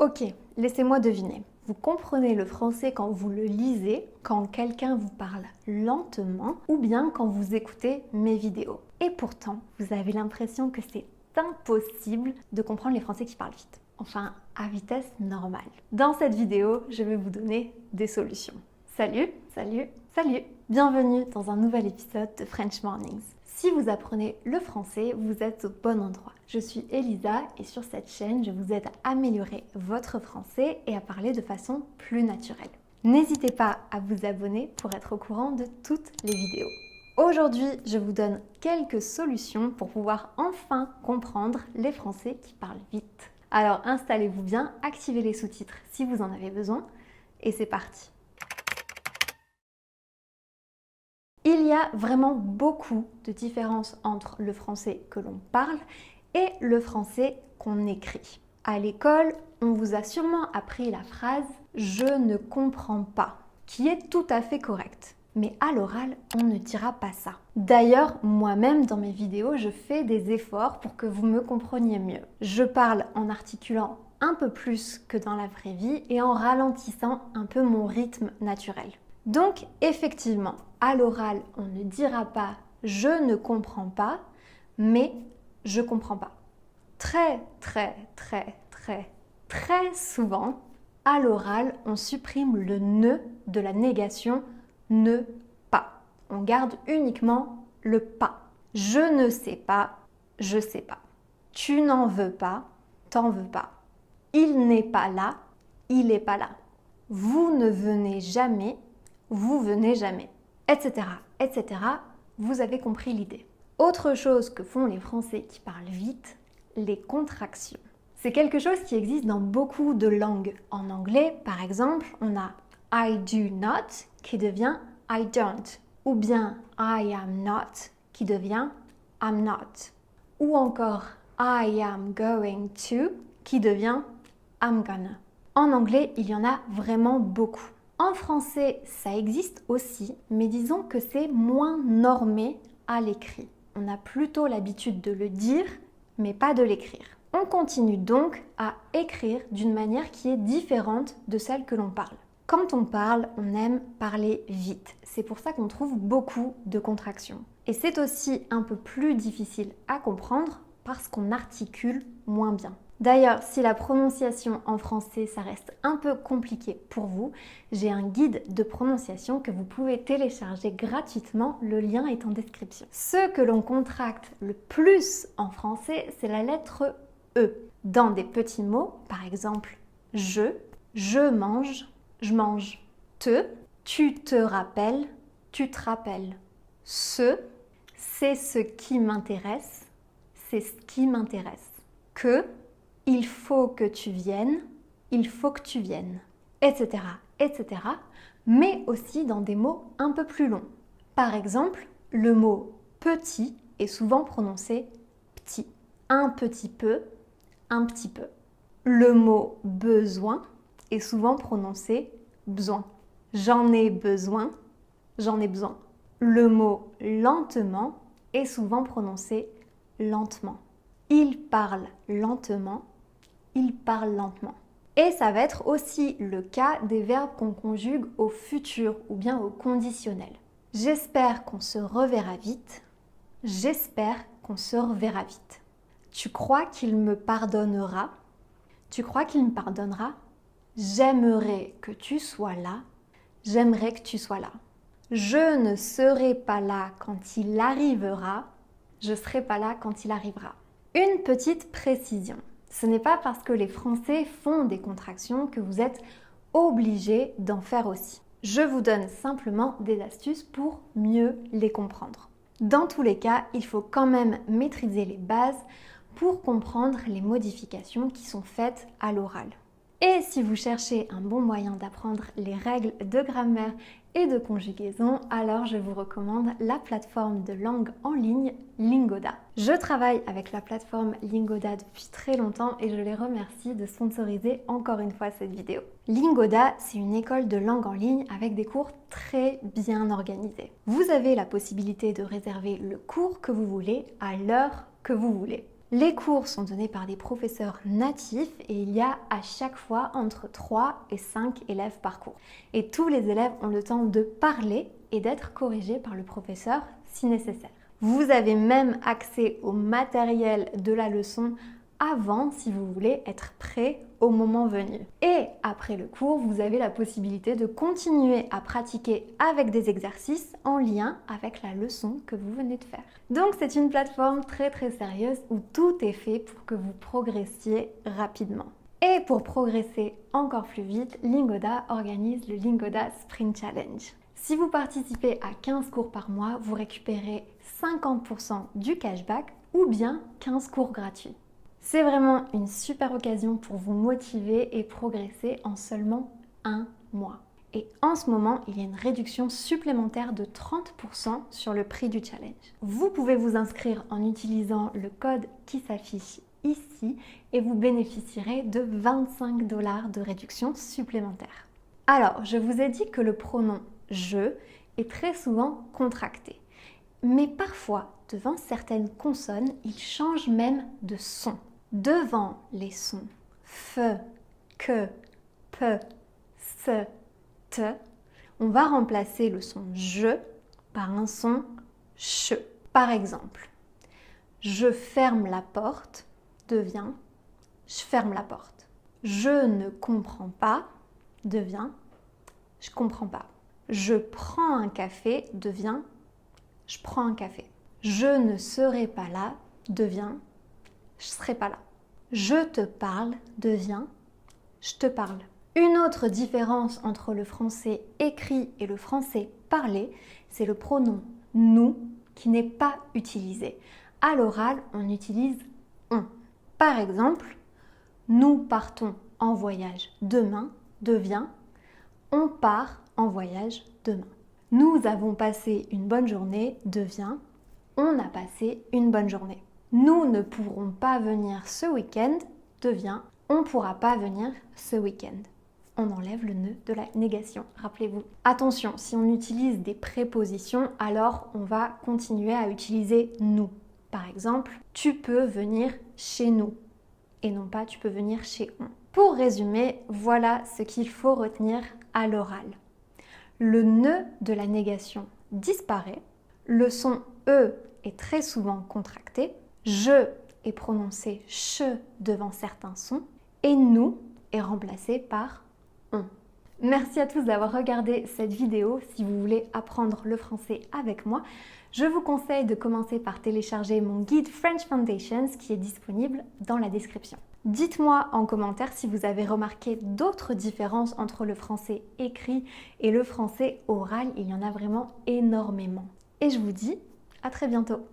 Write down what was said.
Ok, laissez-moi deviner. Vous comprenez le français quand vous le lisez, quand quelqu'un vous parle lentement ou bien quand vous écoutez mes vidéos. Et pourtant, vous avez l'impression que c'est impossible de comprendre les Français qui parlent vite. Enfin, à vitesse normale. Dans cette vidéo, je vais vous donner des solutions. Salut, salut, salut! Bienvenue dans un nouvel épisode de French Mornings. Si vous apprenez le français, vous êtes au bon endroit. Je suis Elisa et sur cette chaîne, je vous aide à améliorer votre français et à parler de façon plus naturelle. N'hésitez pas à vous abonner pour être au courant de toutes les vidéos. Aujourd'hui, je vous donne quelques solutions pour pouvoir enfin comprendre les Français qui parlent vite. Alors installez-vous bien, activez les sous-titres si vous en avez besoin et c'est parti. Il y a vraiment beaucoup de différences entre le français que l'on parle et le français qu'on écrit. À l'école, on vous a sûrement appris la phrase « je ne comprends pas », qui est tout à fait correcte. Mais à l'oral, on ne dira pas ça. D'ailleurs, moi-même, dans mes vidéos, je fais des efforts pour que vous me compreniez mieux. Je parle en articulant un peu plus que dans la vraie vie et en ralentissant un peu mon rythme naturel. Donc, effectivement, à l'oral, on ne dira pas « je ne comprends pas », mais « je comprends pas ». Très souvent, à l'oral, on supprime le « ne » de la négation « ne pas ». On garde uniquement le « pas ». Je ne sais pas, je sais pas. Tu n'en veux pas, t'en veux pas. Il n'est pas là, il est pas là. Vous ne venez jamais, vous venez jamais, etc., etc. Vous avez compris l'idée. Autre chose que font les Français qui parlent vite, les contractions. C'est quelque chose qui existe dans beaucoup de langues. En anglais, par exemple, on a I do not qui devient I don't, ou bien I am not qui devient I'm not, ou encore I am going to qui devient I'm gonna. En anglais, il y en a vraiment beaucoup. En français, ça existe aussi, mais disons que c'est moins normé à l'écrit. On a plutôt l'habitude de le dire, mais pas de l'écrire. On continue donc à écrire d'une manière qui est différente de celle que l'on parle. Quand on parle, on aime parler vite. C'est pour ça qu'on trouve beaucoup de contractions. Et c'est aussi un peu plus difficile à comprendre parce qu'on articule moins bien. D'ailleurs, si la prononciation en français, ça reste un peu compliqué pour vous, j'ai un guide de prononciation que vous pouvez télécharger gratuitement, le lien est en description. Ce que l'on contracte le plus en français, c'est la lettre E. Dans des petits mots, par exemple, je mange, je mange. Te, tu te rappelles, tu te rappelles. Ce, c'est ce qui m'intéresse, c'est ce qui m'intéresse. Que, il faut que tu viennes, il faut que tu viennes, etc., etc., mais aussi dans des mots un peu plus longs. Par exemple, le mot petit est souvent prononcé petit. Un petit peu, un petit peu. Le mot besoin est souvent prononcé besoin. J'en ai besoin, j'en ai besoin. Le mot lentement est souvent prononcé lentement. Il parle lentement, il parle lentement. Et ça va être aussi le cas des verbes qu'on conjugue au futur ou bien au conditionnel. J'espère qu'on se reverra vite. J'espère qu'on se reverra vite. Tu crois qu'il me pardonnera? Tu crois qu'il me pardonnera? J'aimerais que tu sois là. J'aimerais que tu sois là. Je ne serai pas là quand il arrivera. Je ne serai pas là quand il arrivera. Une petite précision. Ce n'est pas parce que les Français font des contractions que vous êtes obligés d'en faire aussi. Je vous donne simplement des astuces pour mieux les comprendre. Dans tous les cas, il faut quand même maîtriser les bases pour comprendre les modifications qui sont faites à l'oral. Et si vous cherchez un bon moyen d'apprendre les règles de grammaire et de conjugaison, alors je vous recommande la plateforme de langue en ligne Lingoda. Je travaille avec la plateforme Lingoda depuis très longtemps et je les remercie de sponsoriser encore une fois cette vidéo. Lingoda, c'est une école de langue en ligne avec des cours très bien organisés. Vous avez la possibilité de réserver le cours que vous voulez à l'heure que vous voulez. Les cours sont donnés par des professeurs natifs et il y a à chaque fois entre 3 et 5 élèves par cours. Et tous les élèves ont le temps de parler et d'être corrigés par le professeur si nécessaire. Vous avez même accès au matériel de la leçon avant si vous voulez être prêt au moment venu. Et après le cours, vous avez la possibilité de continuer à pratiquer avec des exercices en lien avec la leçon que vous venez de faire. Donc c'est une plateforme très sérieuse où tout est fait pour que vous progressiez rapidement. Et pour progresser encore plus vite, Lingoda organise le Lingoda Sprint Challenge. Si vous participez à 15 cours par mois, vous récupérez 50% du cashback ou bien 15 cours gratuits. C'est vraiment une super occasion pour vous motiver et progresser en seulement un mois. Et en ce moment, il y a une réduction supplémentaire de 30% sur le prix du challenge. Vous pouvez vous inscrire en utilisant le code qui s'affiche ici et vous bénéficierez de 25 $ de réduction supplémentaire. Alors, je vous ai dit que le pronom « je » est très souvent contracté. Mais parfois, devant certaines consonnes, il change même de son. Devant les sons f, que, p, s, t, on va remplacer le son je par un son ch. Par exemple, je ferme la porte devient je ferme la porte. Je ne comprends pas devient je comprends pas. Je prends un café devient je prends un café. Je ne serai pas là devient je serai pas là. Je te parle devient je te parle. Une autre différence entre le français écrit et le français parlé, c'est le pronom nous qui n'est pas utilisé. À l'oral, on utilise on. Par exemple, nous partons en voyage demain devient on part en voyage demain. Nous avons passé une bonne journée devient on a passé une bonne journée. Nous ne pourrons pas venir ce week-end devient on ne pourra pas venir ce week-end. On enlève le nœud de la négation, rappelez-vous. Attention, si on utilise des prépositions, alors on va continuer à utiliser nous. Par exemple, tu peux venir chez nous et non pas tu peux venir chez on. Pour résumer, voilà ce qu'il faut retenir à l'oral. Le nœud de la négation disparaît, le son E est très souvent contracté, je est prononcé ch devant certains sons et nous est remplacé par on. Merci à tous d'avoir regardé cette vidéo. Si vous voulez apprendre le français avec moi, je vous conseille de commencer par télécharger mon guide French Foundations qui est disponible dans la description. Dites-moi en commentaire si vous avez remarqué d'autres différences entre le français écrit et le français oral. Il y en a vraiment énormément. Et je vous dis à très bientôt.